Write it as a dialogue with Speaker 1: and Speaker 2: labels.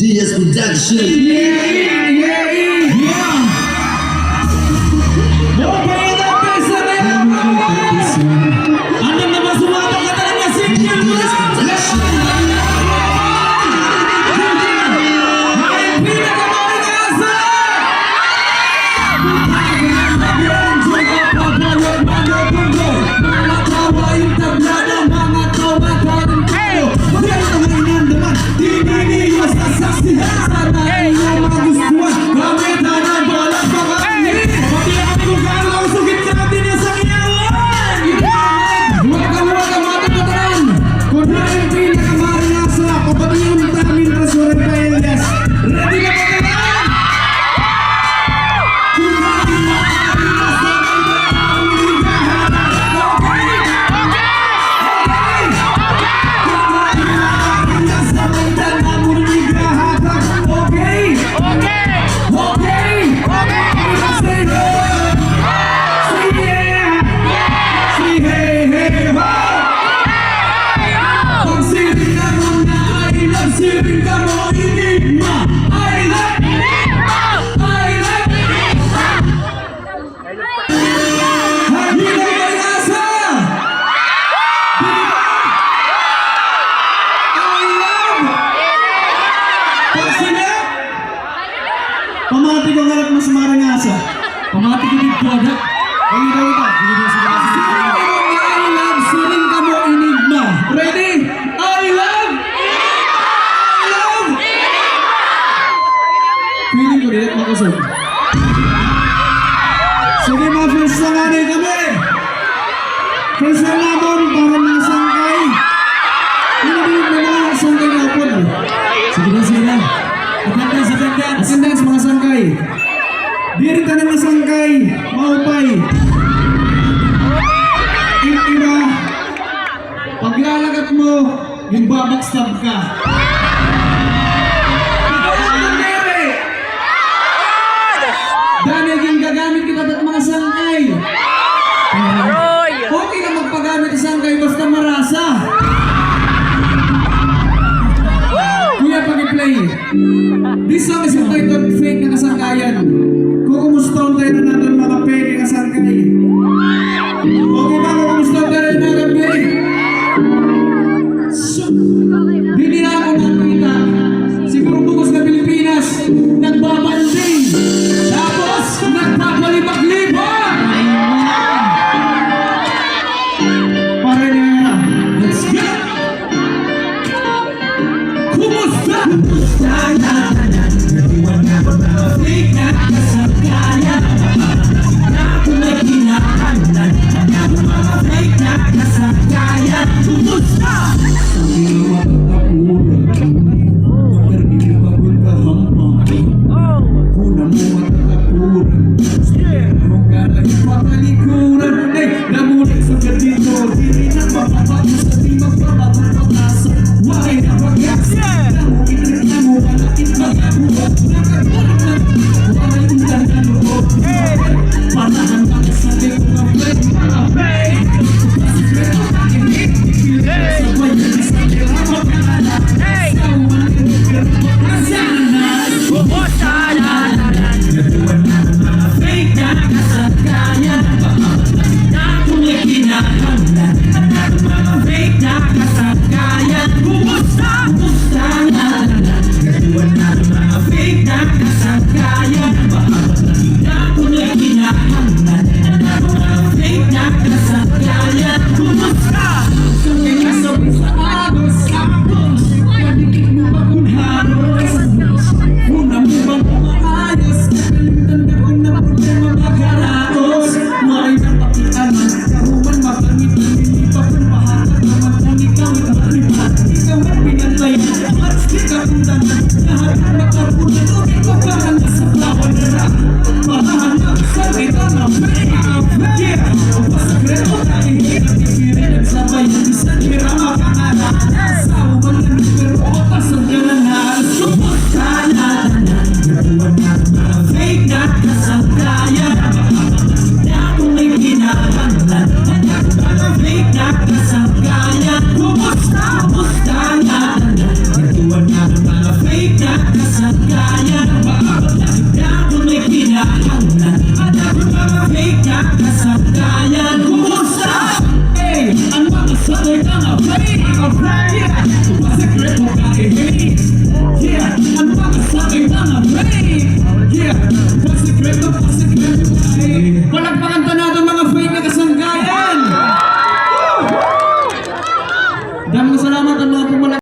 Speaker 1: DS Production.
Speaker 2: Anda naman sumabak ka talaga signal mo na! Ay, pinakamarigasa! Mga tawa yung tablado, mga tawa tarin kayo. Magkano naman inandaman, di ninyo sasaksihan. Sana inyo magustuhan, gamitan ang bola pa kami. Pagkaya kami kung gaano ang sugit natin yung sa kinyawan. Huwag ka matapataran. Kung na yung pinakamarigasa, kapatid yung namin Rasurin pa Elias. Ready na ba kayo? Siring ka mo, enigma. I love Hindi na mag-asa. I love Pagsilip. Pamati ko galap mas marangasa. Pamati ko dito agad. Ay, ito. I love siring ka mo, enigma. Ready? I love feeling ko rin makusog. Sige mga first na nga rin kami. First na naman para mga sangkay. Pinabili na mga sangkay na upod. Sige na. Attendance mga sangkay. Dirin ka na mga sangkay. Maupay. Iba. Paglalagat mo, yung babackstab ka. Dahil yung gagamit kita at mga sangkay. Okay na magpagamit ng sangkay basta marasa. Kuya, pag-i-play. This song is entitled Fake na Kasangkayan. Kukumustaon tayo na natin mga fake na kasangkay. Okay ba? Kukumustaon tayo na natin fake? Hindi na ako nakita. Siguro bukos na Pilipinas. Nagbabanding. Tapos, nagpapalibag-libag! Pare na, let's go! Kumusta? Kumusta na? Natiwan na ba mga fake na kasangkayan? Na kung may kinakalan na mga fake na kasangkayan. Kumusta? Ang ginawa ng kapuran, magperdili bagol ka hampang. Unang mo matatapuran, meron ka na ipakalikuran. Ay, namulit sa ganito, dili na mapapato sa di magpapato patasa. Why na pag-yaksa? Namulit na mo, malakit mga buhat. Nakatulit na, wala yung loob. Panahan ka sa liko ng play, mga play. Kasi pero nakinig, sabay na sa kira magkalala. Sa umanin, pero magkasanas. Natuwan na ng mga fake na kasangkayan. Na kung may kinakalan na ng mga fake na kasangkayan. Kumusta? Kumusta na? Natuwan na ng mga fake na kasangkayan. Na kung may kinakalan na ng mga fake na kasangkayan. Kumusta? Kung may kasabi sa agos, kadikit mo ba kung haros? Una mo bang umaayos? Nakalimutan ka kung na problema magkaraos. May napakianan, karuman makangit. Hindi pa kung mahatak naman kung ikaw ikakalipat. Ikaw ang pinatay, mas di ka kundanan. Lahat ang makapunan, okay ko ka na nasa plawan na lang. Mahahanap sa kita na fake. Yeah, o pasagreto tayo